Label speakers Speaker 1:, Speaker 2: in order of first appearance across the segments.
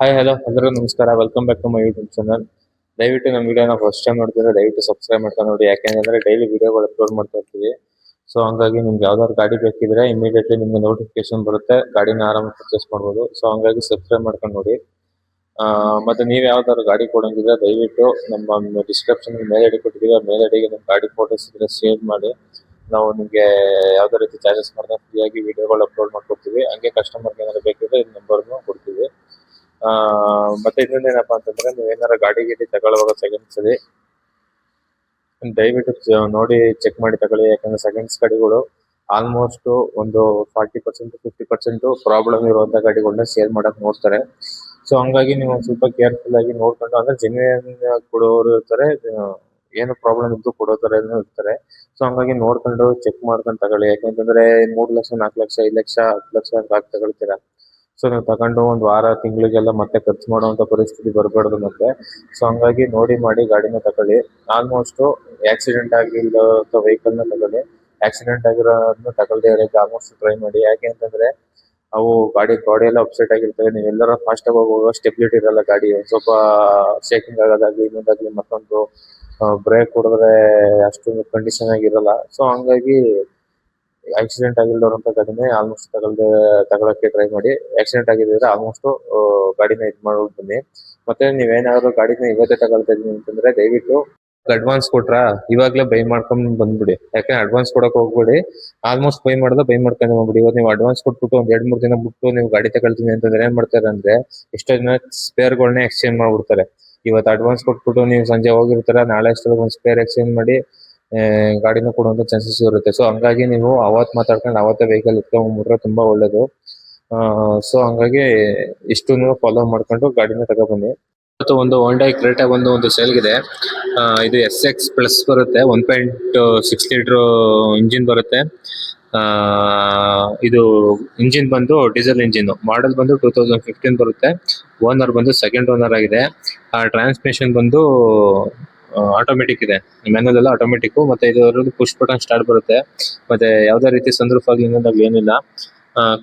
Speaker 1: Hi hello ಎಲ್ಲರಿಗೂ ನಮಸ್ಕಾರ. Welcome back to my YouTube channel. ದಯವಿಟ್ಟು ನಮ್ಮ ವಿಡಿಯೋನ ಫಸ್ಟ್ ಟೈಮ್ ನೋಡ್ತಿದ್ರೆ ದಯವಿಟ್ಟು ಸಬ್ಸ್ಕ್ರೈಬ್ ಮಾಡ್ಕೊಂಡು ನೋಡಿ. ಯಾಕೆಂದ್ರೆ ಡೈಲಿ ವಿಡಿಯೋಗಳು ಅಪ್ಲೋಡ್ ಮಾಡ್ತಾ ಇರ್ತೀವಿ. ಸೊ ಹಂಗಾಗಿ ನಿಮ್ಗೆ ಯಾವ್ದಾದ್ರು ಗಾಡಿ ಬೇಕಿದ್ರೆ ಇಮಿಡಿಯೇಟ್ಲಿ ನಿಮ್ಗೆ ನೋಟಿಫಿಕೇಶನ್ ಬರುತ್ತೆ, ಗಾಡಿನ ಆರಾಮಾಗಿ ಪರ್ಚೇಸ್ ಮಾಡ್ಬೋದು. ಸೊ ಹಂಗಾಗಿ ಸಬ್ಸ್ಕ್ರೈಬ್ ಮಾಡ್ಕೊಂಡು ನೋಡಿ. ಮತ್ತೆ ನೀವು ಯಾವ್ದಾದ್ರು ಗಾಡಿ ಕೊಡಂಗಿದ್ರೆ ದಯವಿಟ್ಟು ನಮ್ಮ ಡಿಸ್ಕ್ರಿಪ್ಷನ್ ಮೇಲ್ ಐಡಿ ಕೊಟ್ಟಿದ್ದೀವಿ, ಆ ಮೇಲ್ ಐಡಿಗೆ ನಿಮ್ಮ ಗಾಡಿ ಫೋಟೋಸ್ ಇದ್ರೆ ಶೇರ್ ಮಾಡಿ. ನಾವು ನಿಮಗೆ ಯಾವುದೇ ರೀತಿ ಚಾರ್ಜಸ್ ಮಾಡಿದ್ರೆ ಫ್ರೀಯಾಗಿ ವಿಡಿಯೋಗಳು ಅಪ್ಲೋಡ್ ಮಾಡ್ಕೊಡ್ತೀವಿ. ಹಂಗೆ ಕಸ್ಟಮರ್ಗೆ ಏನಾದ್ರು ಬೇಕಿದ್ರೆ ಈ ನಂಬರ್ನು ಕೊಡ್ತೀವಿ. ಮತ್ತೆ ಇನ್ನೊಂದೇನಪ್ಪ ಅಂತಂದ್ರೆ ನೀವು ಏನಾರ ಗಾಡಿ ತಗೊಳ್ಳುವಾಗ ಸೆಕೆಂಡ್ಸ್ ಅಲ್ಲಿ ದಯವಿಟ್ಟು ನೋಡಿ ಚೆಕ್ ಮಾಡಿ ತಗೊಳ್ಳಿ. ಯಾಕಂದ್ರೆ ಸೆಕೆಂಡ್ಸ್ ಗಾಡಿಗಳು ಆಲ್ಮೋಸ್ಟ್ ಒಂದು 40% 50% ಪ್ರಾಬ್ಲಮ್ ಇರುವಂತ ಗಾಡಿಗಳನ್ನ ಸೇಲ್ ಮಾಡಕ್ ನೋಡ್ತಾರೆ. ಸೊ ಹಂಗಾಗಿ ನೀವು ಒಂದ್ ಸ್ವಲ್ಪ ಕೇರ್ಫುಲ್ ಆಗಿ ನೋಡ್ಕೊಂಡು, ಅಂದ್ರೆ ಜೆನ್ಯೂನ್ ಕೊಡೋರು ಇರ್ತಾರೆ, ಏನು ಪ್ರಾಬ್ಲಮ್ ಇದ್ದು ಕೊಡೋ ತರ ಇರ್ತಾರೆ. ಸೊ ಹಂಗಾಗಿ ನೋಡ್ಕೊಂಡು ಚೆಕ್ ಮಾಡ್ಕೊಂಡು ತಗೊಳ್ಳಿ. ಯಾಕಂತಂದ್ರೆ 3 ಲಕ್ಷ 4 ಲಕ್ಷ 5 ಲಕ್ಷ 10 ಲಕ್ಷ ಅಂತ ತಗೊಳ್ತೀರಾ. ಸೊ ನೀವು ತಗೊಂಡು ಒಂದ್ ವಾರ ತಿಂಗಳಿಗೆಲ್ಲ ಮತ್ತೆ ಖರ್ಚು ಮಾಡುವಂತ ಪರಿಸ್ಥಿತಿ ಬರಬಾರ್ದು ಮತ್ತೆ. ಸೊ ಹಂಗಾಗಿ ನೋಡಿ ಮಾಡಿ ಗಾಡಿನ ತಗೊಳ್ಳಿ. ಆಲ್ಮೋಸ್ಟ್ ಆಕ್ಸಿಡೆಂಟ್ ಆಗಿರೋ ವೆಹಿಕಲ್ ನ ತಗೊಳ್ಳಿ. ಆಕ್ಸಿಡೆಂಟ್ ಆಗಿರೋದನ್ನ ತಗೊಳ್ದೇ ಇರೋಕೆ ಆಲ್ಮೋಸ್ಟ್ ಟ್ರೈ ಮಾಡಿ. ಯಾಕೆ ಅಂತಂದ್ರೆ ಅವು ಬಾಡಿ ಎಲ್ಲ ಅಪ್ಸೆಟ್ ಆಗಿರ್ತವೆ. ನೀವು ಎಲ್ಲರ ಫಾಸ್ಟ್ ಆಗಿ ಹೋಗುವಾಗ ಸ್ಟೆಬಿಲಿಟಿ ಇರಲ್ಲ ಗಾಡಿ, ಒಂದ್ ಸ್ವಲ್ಪ ಶೇಕಿಂಗ್ ಆಗೋದಾಗ್ಲಿ ಇನ್ನೊಂದಾಗ್ಲಿ ಮತ್ತೊಂದು. ಬ್ರೇಕ್ ಹೊಡೆದ್ರೆ ಅಷ್ಟೊಂದು ಕಂಡೀಷನ್ ಆಗಿರಲ್ಲ. ಸೊ ಹಂಗಾಗಿ ಆಕ್ಸಿಡೆಂಟ್ ಆಗಿಲ್ದವ್ರಂತ ಗಾಡಿನೇ ಆಲ್ಮೋಸ್ಟ್ ತಗೊಳಕ್ಕೆ ಟ್ರೈ ಮಾಡಿ. ಆಕ್ಸಿಡೆಂಟ್ ಆಗಿದ್ರೆ ಆಲ್ಮೋಸ್ಟ್ ಗಾಡಿನ ಇದ್ ಮಾಡೋದು ಬನ್ನಿ. ಮತ್ತೆ ನೀವೇನಾದ್ರು ಗಾಡಿನ ಇವತ್ತೇ ತಗೊಳ್ತಾ ಇದೀನಿ ಅಂತಂದ್ರೆ ದಯವಿಟ್ಟು ಅಡ್ವಾನ್ಸ್ ಕೊಟ್ರಾ ಇವಾಗ್ಲೇ ಬೈ ಮಾಡ್ಕೊಂಡ್ ಬಂದ್ಬಿಡಿ. ಯಾಕಂದ್ರೆ ಅಡ್ವಾನ್ಸ್ ಕೊಡಕ್ ಹೋಗ್ಬೇಡಿ. ಆಲ್ಮೋಸ್ಟ್ ಬೈ ಮಾಡ್ಕೊಂಡು ಹೋಗ್ಬಿಡಿ. ಇವತ್ತು ನೀವು ಅಡ್ವಾನ್ಸ್ ಕೊಟ್ಬಿಟ್ಟು ಒಂದ್ 2-3 ದಿನ ಬಿಟ್ಟು ನೀವು ಗಾಡಿ ತಗೊಳ್ತೀನಿ ಅಂತಂದ್ರೆ ಏನ್ ಮಾಡ್ತಾರೆ ಅಂದ್ರೆ ಎಷ್ಟೋ ಜನ ಸ್ಪೇರ್ಗಳನ್ನ ಎಕ್ಸ್ಚೇಂಜ್ ಮಾಡ್ಬಿಡ್ತಾರೆ. ಇವತ್ತು ಅಡ್ವಾನ್ಸ್ ಕೊಟ್ಬಿಟ್ಟು ನೀವು ಸಂಜೆ ಹೋಗಿರ್ತಾರ, ನಾಳೆ ಅಷ್ಟೊಳಗೆ ಒಂದು ಸ್ಪೇರ್ ಎಕ್ಸ್ಚೇಂಜ್ ಮಾಡಿ ಗಾಡಿನ ಕೊಡುವಂತ ಚಾನ್ಸಸ್ ಇರುತ್ತೆ. ಸೊ ಹಂಗಾಗಿ ನೀವು ಅವತ್ ಮಾತಾಡ್ಕೊಂಡು ಅವತ್ತೇ ವೆಹಿಕಲ್ ಇಟ್ಕೊಂಡ್ಬಿಟ್ರೆ ತುಂಬಾ ಒಳ್ಳೇದು. ಸೊ ಹಂಗಾಗಿ ಇಷ್ಟು ನೀವು ಫಾಲೋ ಮಾಡ್ಕೊಂಡು ಗಾಡಿನ ತಗೊಬನ್ನಿ. ಮತ್ತು ಒಂದು ಹೋಂಡಾ ಕ್ರೇಟಾ ಒಂದು ಸೇಲ್ಗಿದೆ. ಇದು SX+ ಬರುತ್ತೆ, 1.6 ಲೀಟರ್ ಇಂಜಿನ್ ಬರುತ್ತೆ. ಇದು ಇಂಜಿನ್ ಬಂದು ಡೀಸೆಲ್ ಇಂಜಿನ್, ಮಾಡಲ್ ಬಂದು 2015 ಬರುತ್ತೆ. ಓನರ್ ಬಂದು ಸೆಕೆಂಡ್ ಓನರ್ ಆಗಿದೆ. ಟ್ರಾನ್ಸ್ಮಿಷನ್ ಬಂದು ಆಟೋಮೆಟಿಕ್ ಇದೆ, ಮ್ಯಾನುವಲ್ ಎಲ್ಲ ಆಟೋಮೆಟಿಕ್. ಮತ್ತೆ ಇದು ಪುಷ್ ಬಟನ್ ಸ್ಟಾರ್ಟ್ ಬರುತ್ತೆ. ಮತ್ತೆ ಯಾವ್ದೇ ರೀತಿ ಸಂದ್ರೂಫ್ ಆಗ್ಲಿ ಇನ್ನೊಂದಾಗ್ಲಿ ಏನಿಲ್ಲ.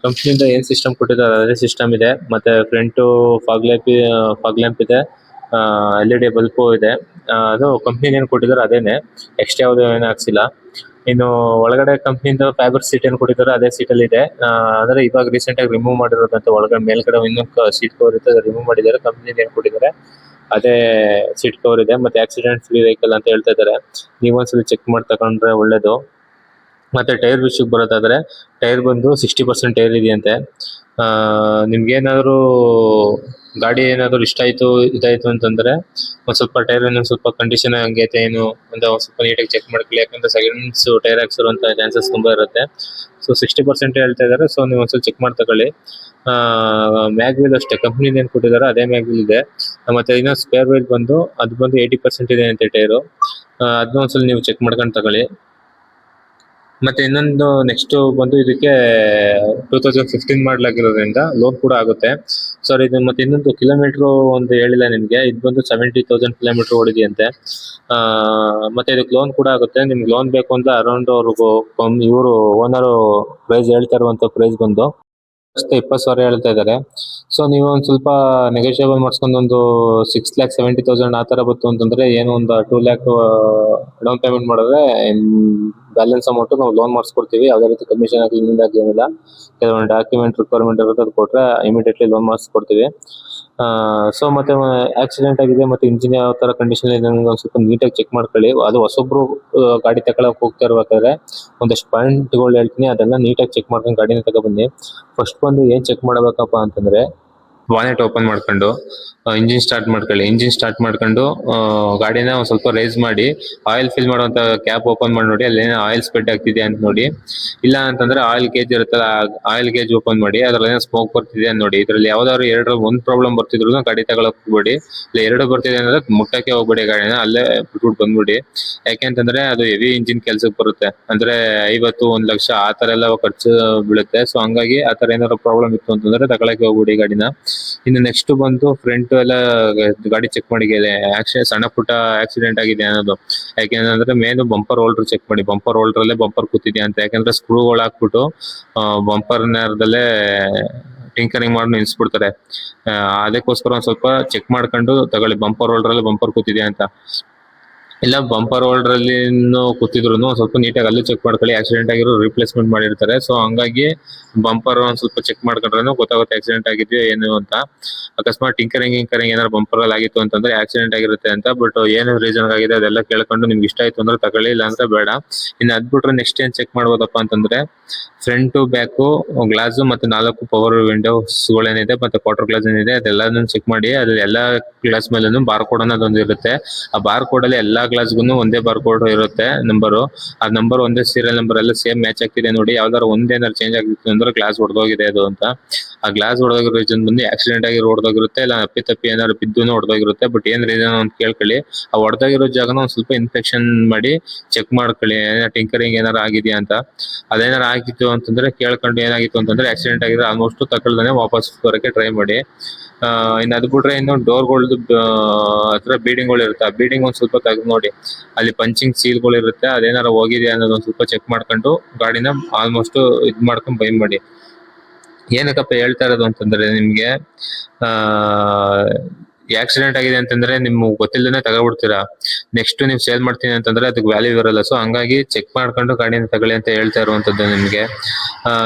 Speaker 1: ಕಂಪ್ನಿಯಿಂದ ಏನ್ ಸಿಸ್ಟಮ್ ಕೊಟ್ಟಿದ್ದಾರೆ ಅದೇ ಸಿಸ್ಟಮ್ ಇದೆ. ಮತ್ತೆ ಫ್ರಂಟ್ ಫಾಗ್ ಲ್ಯಾಂಪ್ ಇದೆ, LED ಬಲ್ಪ್ ಇದೆ. ಅದು ಕಂಪ್ನಿ ಏನ್ ಕೊಟ್ಟಿದ್ದಾರೆ ಅದೇನೆ, ಎಕ್ಸ್ಟ್ರಾ ಯಾವ್ದು ಏನು ಹಾಕ್ಸಿಲ್ಲ. ಇನ್ನು ಒಳಗಡೆ ಕಂಪ್ನಿಯಿಂದ ಫ್ಯಾಬ್ರಿಕ್ ಸೀಟ್ ಏನ್ ಕೊಟ್ಟಿದ್ದಾರೆ ಅದೇ ಸೀಟ್ ಅಲ್ಲಿ ಇದೆ. ಅಂದ್ರೆ ಇವಾಗ ರೀಸೆಂಟ್ ಆಗಿ ರಿಮೂವ್ ಮಾಡಿರೋದಂತ, ಒಳಗಡೆ ಮೇಲ್ಗಡೆ ಇನ್ನೊಂದು ಸೀಟ್ ಕವರ್ ಇರುತ್ತೆ, ರಿಮೂವ್ ಮಾಡಿದ್ದಾರೆ. ಕಂಪ್ನಿ ಏನ್ ಕೊಟ್ಟಿದ್ದಾರೆ ಅದೇ ಸೀಟ್ ಕವರ್ ಇದೆ. ಮತ್ತೆ ಆಕ್ಸಿಡೆಂಟ್ ಫ್ರೀ ವೆಹಿಕಲ್ ಅಂತ ಹೇಳ್ತಾ ಇದ್ದಾರೆ. ನೀವೊಂದ್ಸಲಿ ಚೆಕ್ ಮಾಡಿ ತಗೊಂಡ್ರೆ ಒಳ್ಳೇದು. ಮತ್ತೆ ಟೈರ್ ವಿಷಯಕ್ಕೆ ಬರೋದಾದ್ರೆ ಟೈರ್ ಬಂದು 60% ಟೈರ್ ಇದೆಯಂತೆ. ನಿಮ್ಗೆ ಏನಾದ್ರು ಗಾಡಿ ಏನಾದ್ರು ಇಷ್ಟ ಆಯ್ತು ಇದಾಯ್ತು ಅಂತಂದ್ರೆ ಒಂದ್ ಸ್ವಲ್ಪ ಟೈರ್ ಇನ್ನೊಂದ್ ಸ್ವಲ್ಪ ಕಂಡೀಷನ್ ಹಂಗೈತೆ ಏನು ಅಂತ ಒಂದ್ ಸ್ವಲ್ಪ ನೀಟಾಗಿ ಚೆಕ್ ಮಾಡ್ಕೊಳ್ಳಿ. ಯಾಕಂದ್ರೆ ಸೆಕೆಂಡ್ಸ್ ಟೈರ್ ಹಾಕ್ಸಿರುವಂತ ಚಾನ್ಸಸ್ ತುಂಬಾ ಇರುತ್ತೆ. ಸೊ 60% ಹೇಳ್ತಾ ಇದಾರೆ. ಸೊ ನೀವು ಒಂದ್ಸಲ ಚೆಕ್ ಮಾಡಿ ತಗೊಳ್ಳಿ. ಮ್ಯಾಗ್ ವೀಲ್ ಅಷ್ಟೇ, ಕಂಪ್ನಿ ಏನ್ ಕೊಟ್ಟಿದ್ದಾರೆ ಅದೇ ಮ್ಯಾಗ್ ವೀಲ್ ಇದೆ. ಮತ್ತೆ ಇನ್ನೊಂದು ಸ್ಪೇರ್ ವೀಲ್ ಬಂದು ಅದು ಬಂದು 80% ಇದೆ ಅಂತೆ ಟೈರು. ಅದನ್ನ ಒಂದ್ಸಲ ನೀವು ಚೆಕ್ ಮಾಡ್ಕೊಂಡು ತಗೊಳ್ಳಿ. ಮತ್ತೆ ಇನ್ನೊಂದು ನೆಕ್ಸ್ಟ್ ಬಂದು ಇದಕ್ಕೆ 2015 ಮಾಡಲಾಗಿರೋದ್ರಿಂದ ಲೋನ್ ಕೂಡ ಆಗುತ್ತೆ. ಸರ್ ಇದು ಮತ್ತೆ ಇನ್ನೊಂದು ಕಿಲೋಮೀಟರ್ ಒಂದು ಹೇಳಿಲ್ಲ ನಿಮ್ಗೆ, ಇದು ಬಂದು 70,000 ಕಿಲೋಮೀಟರ್ ಓಡಿದೆಯಂತೆ. ಮತ್ತೆ ಇದಕ್ಕೆ ಲೋನ್ ಕೂಡ ಆಗುತ್ತೆ. ನಿಮ್ಗೆ ಲೋನ್ ಬೇಕು ಅಂತ ಅರೌಂಡ್ ಅವ್ರಿಗೂ ಇವರು ಓನರ್ ಪ್ರೈಸ್ ಹೇಳ್ತಾ ಇರುವಂತ ಪ್ರೈಸ್ ಬಂದು 20,000 ಹೇಳ್ತಾ ಇದ್ದಾರೆ. ಸೊ ನೀವು ಒಂದ್ ಸ್ವಲ್ಪ ನೆಗೋಷಿಯಬಲ್ ಮಾಡಿಸ್ಕೊಂಡು ಒಂದು 6,70,000 ಆ ತರ ಬಂತು ಅಂತಂದ್ರೆ ಏನು ಒಂದು 2 ಲ್ಯಾಕ್ ಡೌನ್ ಪೇಮೆಂಟ್ ಮಾಡಿದ್ರೆ ಬ್ಯಾಲೆನ್ಸ್ ಅಮೌಂಟ್ ನಾವು ಲೋನ್ ಮಾಡಿಸ್ಕೊಡ್ತೀವಿ. ಯಾವುದೇ ರೀತಿ ಕಮಿಷನ್ ಆಗಲಿ ಇನ್ನೊಂದಾಗ್ಲಿ ಏನಿಲ್ಲ. ಕೆಲವೊಂದು ಡಾಕ್ಯುಮೆಂಟ್ ರಿಕ್ವೈರ್ಮೆಂಟ್ ಇರುತ್ತೆ, ಅದು ಕೊಟ್ರೆ ಇಮಿಡಿಯೇಟ್ಲಿ ಲೋನ್ ಮಾಡಿಸ್ಕೊಡ್ತೀವಿ. ಸೊ ಮತ್ತೆ ಆಕ್ಸಿಡೆಂಟ್ ಆಗಿದೆ ಮತ್ತೆ ಇಂಜಿನ್ ಯಾವ ತರ ಕಂಡೀಷನ್ ಇದೆ ಒಂದ್ ಸ್ವಲ್ಪ ನೀಟಾಗಿ ಚೆಕ್ ಮಾಡ್ಕೊಳ್ಳಿ. ಅದು ಹೊಸೊಬ್ರು ಗಾಡಿ ತಗೊಳಕ್ ಹೋಗ್ತಾ ಇರ್ಬೇಕಾದ್ರೆ ಒಂದಷ್ಟು ಪಾಯಿಂಟ್ಗಳು ಹೇಳ್ತೀನಿ, ಅದೆಲ್ಲ ನೀಟಾಗಿ ಚೆಕ್ ಮಾಡ್ಕೊಂಡು ಗಾಡಿನ ತಗೊಬನ್ನಿ. ಫಸ್ಟ್ ಬಂದು ಏನ್ ಚೆಕ್ ಮಾಡಬೇಕಪ್ಪ ಅಂತಂದ್ರೆ ವಾನೆಟ್ ಓಪನ್ ಮಾಡ್ಕೊಂಡು ಇಂಜಿನ್ ಸ್ಟಾರ್ಟ್ ಮಾಡ್ಕೊಳ್ಳಿ. ಇಂಜಿನ್ ಸ್ಟಾರ್ಟ್ ಮಾಡ್ಕೊಂಡು ಗಾಡಿನ ಒಂದ್ ಸ್ವಲ್ಪ ರೈಸ್ ಮಾಡಿ ಆಯಿಲ್ ಫಿಲ್ ಮಾಡುವಂತ ಕ್ಯಾಪ್ ಓಪನ್ ಮಾಡಿ ನೋಡಿ, ಅಲ್ಲಿ ಆಯಿಲ್ ಸ್ಪ್ರೆಡ್ ಆಗ್ತಿದೆ ಅಂತ ನೋಡಿ. ಇಲ್ಲ ಅಂತಂದ್ರೆ ಆಯಿಲ್ ಗೇಜ್ ಇರುತ್ತಲ್ಲ, ಆಯಿಲ್ ಗೇಜ್ ಓಪನ್ ಮಾಡಿ ಅದ್ರಲ್ಲಿ ಸ್ಮೋಕ್ ಬರ್ತಿದೆ ಅಂತ ನೋಡಿ. ಇದ್ರಲ್ಲಿ ಯಾವ್ದಾದ್ರು ಒಂದ್ ಪ್ರಾಬ್ಲಮ್ ಬರ್ತಿದ್ರು ಗಾಡಿ ತಗೊಳಕ್ ಹೋಗ್ಬೇಡಿ. ಇಲ್ಲ ಎರಡು ಬರ್ತಿದೆ ಅಂದ್ರೆ ಮುಟ್ಟಕ್ಕೆ ಹೋಗ್ಬೇಡಿ ಗಾಡಿನ, ಅಲ್ಲೇ ಬಿಟ್ಬಿಟ್ಟು ಬಂದ್ಬಿಡಿ. ಯಾಕೆಂತಂದ್ರೆ ಅದು ಹೆವಿ ಇಂಜಿನ್ ಕೆಲ್ಸಕ್ಕೆ ಬರುತ್ತೆ. ಅಂದ್ರೆ 50-1 ಲಕ್ಷ ಆ ತರ ಎಲ್ಲ ಖರ್ಚು ಬೀಳುತ್ತೆ. ಸೊ ಹಂಗಾಗಿ ಆ ತರ ಏನಾದ್ರು ಪ್ರಾಬ್ಲಮ್ ಇತ್ತು ಅಂತಂದ್ರೆ ತಗೊಳಕ್ಕೆ ಹೋಗ್ಬಿಡಿ ಗಾಡಿನ. ಇನ್ನು ನೆಕ್ಸ್ಟ್ ಬಂದು ಫ್ರಂಟ್ ಎಲ್ಲ ಗಾಡಿ ಚೆಕ್ ಮಾಡಿ ಸಣ್ಣ ಪುಟ್ಟ ಆಕ್ಸಿಡೆಂಟ್ ಆಗಿದೆ ಅನ್ನೋದು. ಯಾಕೆಂದ್ರೆ ಮೇನ್ ಬಂಪರ್ ಹೋಲ್ಡರ್ ಚೆಕ್ ಮಾಡಿ, ಬಂಪರ್ ಹೋಲ್ಡರ್ ಅಲ್ಲೇ ಬಂಪರ್ ಕೂತಿದ್ಯಾ ಅಂತ. ಯಾಕಂದ್ರೆ ಸ್ಕ್ರೂಗಳು ಹಾಕ್ಬಿಟ್ಟು ಬಂಪರ್ ನೇರದಲ್ಲೇ ಟಿಂಕರಿಂಗ್ ಮಾಡಿ ನಿಲ್ಸ್ಬಿಡ್ತಾರೆ. ಅದಕ್ಕೋಸ್ಕರ ಒಂದ್ ಸ್ವಲ್ಪ ಚೆಕ್ ಮಾಡ್ಕೊಂಡು ತಗೊಳ್ಳಿ, ಬಂಪರ್ ಹೋಲ್ಡರ್ ಅಲ್ಲಿ ಬಂಪರ್ ಕೂತಿದ್ಯಾ ಅಂತ. ಇಲ್ಲ ಬಂಪರ್ ಹೋಲ್ಡರ್ ಅಲ್ಲಿ ಕೂತಿದ್ರು ಸ್ವಲ್ಪ ನೀಟಾಗಿ ಅಲ್ಲೂ ಚೆಕ್ ಮಾಡ್ಕೊಳ್ಳಿ. ಆಕ್ಸಿಡೆಂಟ್ ಆಗಿರೋ ರಿಪ್ಲೇಸ್ಮೆಂಟ್ ಮಾಡಿರ್ತಾರೆ. ಸೊ ಹಂಗಾಗಿ ಬಂಪರ್ ಒಂದ್ ಸ್ವಲ್ಪ ಚೆಕ್ ಮಾಡ್ಕೊಂಡ್ರೆ ಗೊತ್ತಾಗುತ್ತೆ ಆಕ್ಸಿಡೆಂಟ್ ಆಗಿದೆಯೋ ಏನು ಅಂತ. ಅಕಸ್ಮಾತ್ ಟಿಂಕರಿಂಗ್ ಏನಾದ್ರು ಬಂಪರ್ ಅಲ್ಲಿ ಆಗಿತ್ತು ಅಂತಂದ್ರೆ ಆಕ್ಸಿಡೆಂಟ್ ಆಗಿರುತ್ತೆ ಅಂತ. ಬಟ್ ಏನು ರೀಸನ್ ಆಗಿದೆ ಅದೆಲ್ಲ ಕೇಳ್ಕೊಂಡು ನಿಮ್ಗೆ ಇಷ್ಟ ಆಯ್ತು ಅಂದ್ರೆ ತಗೊಳ್ಳಿ, ಇಲ್ಲ ಅಂದ್ರೆ ಬೇಡ. ಇನ್ನು ಅದ್ಬಿಟ್ರೆ ನೆಕ್ಸ್ಟ್ ಏನ್ ಚೆಕ್ ಮಾಡ್ಬೋದಪ್ಪ ಅಂತಂದ್ರೆ ಫ್ರಂಟ್ ಬ್ಯಾಕ್ ಗ್ಲಾಸ್ ಮತ್ತೆ 4 ಪವರ್ ವಿಂಡೋಸ್ ಗಳೇನಿದೆ ಮತ್ತೆ ಕ್ವಾರ್ಟರ್ ಗ್ಲಾಸ್ ಏನಿದೆ ಅದೆಲ್ಲಾನು ಚೆಕ್ ಮಾಡಿ. ಅದ್ರ ಎಲ್ಲಾ ಗ್ಲಾಸ್ ಮೇಲೂ ಬಾರ್ ಕೋಡ್ ಅನ್ನೋದು ಇರುತ್ತೆ. ಆ ಬಾರ್ ಕೋಡ್ ಅಲ್ಲಿ ಎಲ್ಲಾ ಗ್ಲಾಸ್ಗೂ ಒಂದೇ ಬಾರ್ ಕೋಡ್ ಇರುತ್ತೆ, ನಂಬರ್. ಆ ನಂಬರ್ ಒಂದೇ ಸೀರಿಯಲ್ ನಂಬರ್ ಎಲ್ಲ ಸೇಮ್ ಮ್ಯಾಚ್ ಆಗ್ತಿದೆ ನೋಡಿ. ಯಾವ್ದಾರು ಒಂದೇನಾದ್ರು ಚೇಂಜ್ ಆಗಿತ್ತು ಅಂದ್ರೆ ಗ್ಲಾಸ್ ಹೊಡೆದೋಗಿದೆ ಅದು ಅಂತ. ಆ ಗ್ಲಾಸ್ ಹೊಡೆದೋಗಿರೋ ರೀಸನ್ ಬಂದು ಆಕ್ಸಿಡೆಂಟ್ ಆಗಿ ಹೊಡೆದೋಗಿರುತ್ತೆ, ಇಲ್ಲ ಅಪ್ಪಿ ಏನಾದ್ರು ಬಿದ್ದು ಹೊಡೆದೋಗಿರುತ್ತೆ. ಬಟ್ ಏನ್ ರೀಸನ್ ಅಂತ ಕೇಳ್ಕೊಳ್ಳಿ. ಆ ಹೊಡೆದೋಗಿರೋ ಜಾಗನ ಒಂದ್ ಸ್ವಲ್ಪ ಇನ್ಫೆಕ್ಷನ್ ಮಾಡಿ ಚೆಕ್ ಮಾಡ್ಕೊಳ್ಳಿ, ಟಿಂಕರಿಂಗ್ ಏನಾರು ಆಗಿದೆಯಾ ಅಂತ. ಅದೇನಾರು ಆಗಿತ್ತು ಅಂತಂದ್ರೆ ಕೇಳ್ಕೊಂಡು ಏನಾಗಿತ್ತು ಅಂತಂದ್ರೆ ಆಕ್ಸಿಡೆಂಟ್ ಆಗಿದ್ರೆ ಆಲ್ಮೋಸ್ಟ್ ತಗೊಳ್ದಾನೆ ವಾಪಸ್ ಬರೋಕೆ ಟ್ರೈ ಮಾಡಿ. ಇನ್ನು ಅದ್ ಬಿಟ್ರೆ ಇನ್ನು ಡೋರ್ಗಳದ್ದು ಹತ್ರ ಬೀಡಿಂಗ್ಗಳು ಇರುತ್ತೆ. ಆ ಬೀಡಿಂಗ್ ಒಂದ್ ಸ್ವಲ್ಪ ತೆಗೆದು ನೋಡಿ, ಅಲ್ಲಿ ಪಂಚಿಂಗ್ ಸೀಲ್ಗಳು ಇರುತ್ತೆ. ಅದೇನಾರು ಹೋಗಿದೆ ಅನ್ನೋದು ಒಂದ್ ಸ್ವಲ್ಪ ಚೆಕ್ ಮಾಡ್ಕೊಂಡು ಗಾಡಿನ ಆಲ್ಮೋಸ್ಟ್ ಇದ್ ಮಾಡ್ಕೊಂಡು ಬೈ ಮಾಡಿ. ಏನಕ್ಕಪ್ಪ ಹೇಳ್ತಾ ಇರೋದು ಅಂತಂದ್ರೆ ನಿಮ್ಗೆ ಆಕ್ಸಿಡೆಂಟ್ ಆಗಿದೆ ಅಂತಂದ್ರೆ ನಿಮ್ಗೆ ಗೊತ್ತಿಲ್ಲದೇ ತಗೊಬಿಡ್ತೀರಾ. ನೆಕ್ಸ್ಟ್ ನೀವು ಸೇಲ್ ಮಾಡ್ತೀನಿ ಅಂತಂದ್ರೆ ಅದಕ್ಕೆ ವ್ಯಾಲ್ಯೂ ಇರಲ್ಲ. ಸೊ ಹಂಗಾಗಿ ಚೆಕ್ ಮಾಡ್ಕೊಂಡು ಗಾಡಿನ ತಗೊಳ್ಳಿ ಅಂತ ಹೇಳ್ತಾ ಇರುವಂತದ್ದು ನಿಮ್ಗೆ.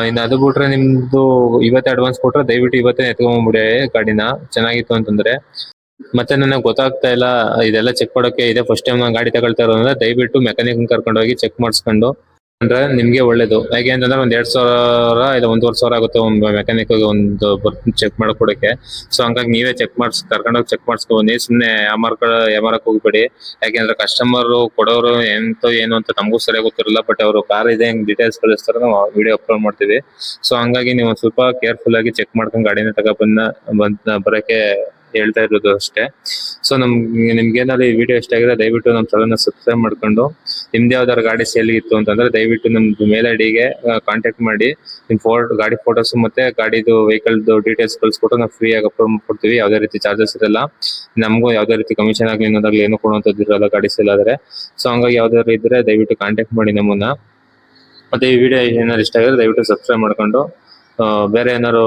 Speaker 1: ಇನ್ನು ಅದು ಬಿಟ್ರೆ ನಿಮ್ದು ಇವತ್ತೇ ಅಡ್ವಾನ್ಸ್ ಕೊಟ್ರೆ ದಯವಿಟ್ಟು ಇವತ್ತೇ ಎತ್ಕೊಂಡ್ಬಿಡಿ ಗಾಡಿನ, ಚೆನ್ನಾಗಿತ್ತು ಅಂತಂದ್ರೆ. ಮತ್ತೆ ನನಗೆ ಗೊತ್ತಾಗ್ತಾ ಇಲ್ಲ ಇದೆಲ್ಲ ಚೆಕ್ ಮಾಡೋಕೆ, ಇದೇ ಫಸ್ಟ್ ಟೈಮ್ ನಾನು ಗಾಡಿ ತಗೊಳ್ತಾ ಇರೋದ್ರೆ ದಯವಿಟ್ಟು ಮೆಕ್ಯಾನಿಕ್ ಕರ್ಕೊಂಡು ಹೋಗಿ ಚೆಕ್ ಮಾಡಿಸ್ಕೊಂಡು ಅಂದ್ರೆ ನಿಮ್ಗೆ ಒಳ್ಳೇದು. ಹೇಗೆ ಅಂತಂದ್ರೆ 1,200 ಇಲ್ಲ 1,500 ಆಗುತ್ತೆ ಒಂದು ಮೆಕ್ಯಾನಿಕ್ ಒಂದು ಚೆಕ್ ಮಾಡ್ಕೊಡಕ್ಕೆ. ಸೊ ಹಂಗಾಗಿ ನೀವೇ ಕರ್ಕೊಂಡೋಗಿ ಚೆಕ್ ಮಾಡಿಸ್ಕೊಂಡು ಸುಮ್ನೆ ಯಾಮಾರಕ್ ಹೋಗ್ಬೇಡಿ. ಯಾಕೆಂದ್ರೆ ಕಸ್ಟಮರ್ ಕೊಡೋರು ಏನು ಅಂತ ನಮಗೂ ಸರಿಯಾಗಿ ಗೊತ್ತಿರಲ್ಲ. ಬಟ್ ಅವರು ಕಾರ್ ಇದೆ ಹೆಂಗ್ ಡೀಟೇಲ್ಸ್ ಕಳಿಸ್ತಾರೆ, ನಾವು ವಿಡಿಯೋ ಅಪ್ಲೋಡ್ ಮಾಡ್ತೀವಿ. ಸೊ ಹಂಗಾಗಿ ನೀವು ಒಂದ್ ಸ್ವಲ್ಪ ಕೇರ್ಫುಲ್ ಆಗಿ ಚೆಕ್ ಮಾಡ್ಕೊಂಡು ಗಾಡಿನ ಬರಕ್ಕೆ ಹೇಳ್ತಾ ಇರೋದು ಅಷ್ಟೇ. ಸೊ ನಿಮ್ಗೆ ಏನಾದ್ರು ಈ ವಿಡಿಯೋ ಇಷ್ಟ ಆಗಿದೆ ದಯವಿಟ್ಟು ನಮ್ಮ ಚಾನಲ್ನ ಸಬ್ಸ್ಕ್ರೈಬ್ ಮಾಡ್ಕೊಂಡು, ನಿಮ್ದು ಯಾವ್ದಾದ್ರು ಗಾಡಿ ಸೇಲ್ ಇತ್ತು ಅಂತಂದ್ರೆ ದಯವಿಟ್ಟು ನಮ್ದು ಮೇಲ್ ಐಡಿಗೆ ಕಾಂಟ್ಯಾಕ್ಟ್ ಮಾಡಿ ನಿಮ್ ಗಾಡಿ ಫೋಟೋಸ್ ಮತ್ತೆ ಗಾಡಿದು ವೆಹಿಕಲ್ ಡೀಟೇಲ್ಸ್ ಕಳ್ಸಿಕೊಟ್ಟು ನಾವು ಫ್ರೀ ಆಗಿ ಅಪ್ಲೋಡ್ ಮಾಡ್ಕೊಡ್ತೀವಿ. ಯಾವುದೇ ರೀತಿ ಚಾರ್ಜಸ್ ಇರಲ್ಲ, ನಮಗೂ ಯಾವುದೇ ರೀತಿ ಕಮಿಷನ್ ಆಗಲಿ ಇನ್ನೊಂದಾಗ್ಲಿ ಏನು ಕೊಡುವಂತದ್ದು ಇರಲ್ಲ ಗಾಡಿ ಸೇಲ್ ಆದ್ರೆ. ಸೊ ಹಂಗಾಗಿ ಯಾವ್ದಾದ್ರು ಇದ್ರೆ ದಯವಿಟ್ಟು ಕಾಂಟ್ಯಾಕ್ಟ್ ಮಾಡಿ ನಮ್ಮನ್ನ. ಮತ್ತೆ ಈ ವಿಡಿಯೋ ಏನಾದ್ರು ಇಷ್ಟ ಆಗಿದ್ರೆ ದಯವಿಟ್ಟು ಸಬ್ಸ್ಕ್ರೈಬ್ ಮಾಡ್ಕೊಂಡು, ಬೇರೆ ಏನಾದ್ರು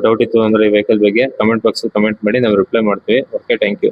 Speaker 1: ಡೌಟ್ ಇತ್ತು ಅಂದ್ರೆ ಈ ವೆಹಿಕಲ್ ಬಗ್ಗೆ ಕಮೆಂಟ್ ಬಾಕ್ಸ್ ಕಮೆಂಟ್ ಮಾಡಿ, ನಾವು ರಿಪ್ಲೈ ಮಾಡ್ತೀವಿ. Okay, thank you.